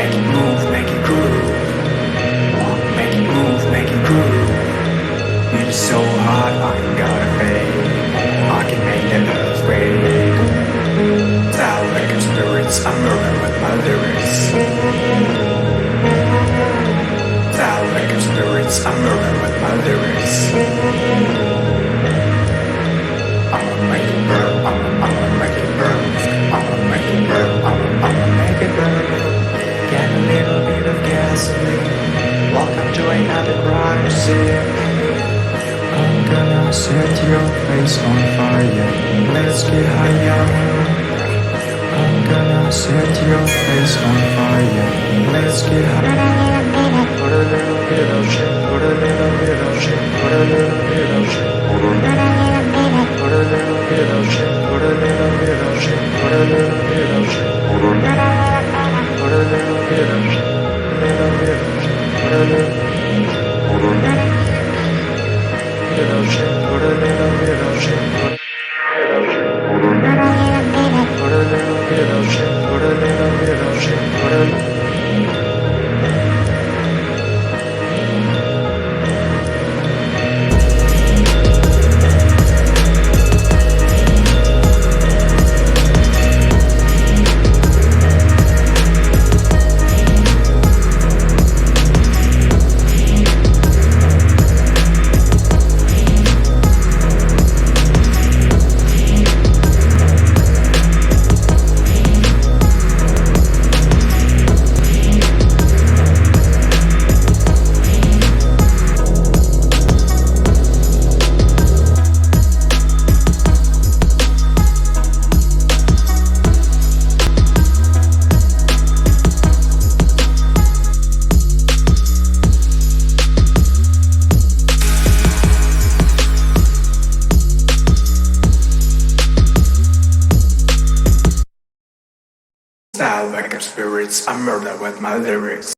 Make it move, make it groove. Make it move, make it groove. It is so hot, I ain't gotta fade. I can make the earth wave. Style like your spirits, I'm moving with my lyrics. Style like your spirits, I'm moving with my lyrics. I'ma make it burn, I'ma make it burn. I'ma make it burn, I'ma make it burn. Get a little bit of gasoline. Welcome to another crime scene. I'm gonna set your face on fire. Let's get higher. I'm gonna set your face on fire. Let's get higher. Put a little bit of shit, put a little bit of shit, put a little bit of shit, put a little bit of shit, put a little bit of shit, put a little bit of shit, put a little bit of shit. Put a little bit of shit, little bit of shit, put a little bit of shit, put a little bit of shit, put a little bit of shit, put a little bit of shit, put a little. Style like your spirits, I murder with my lyrics.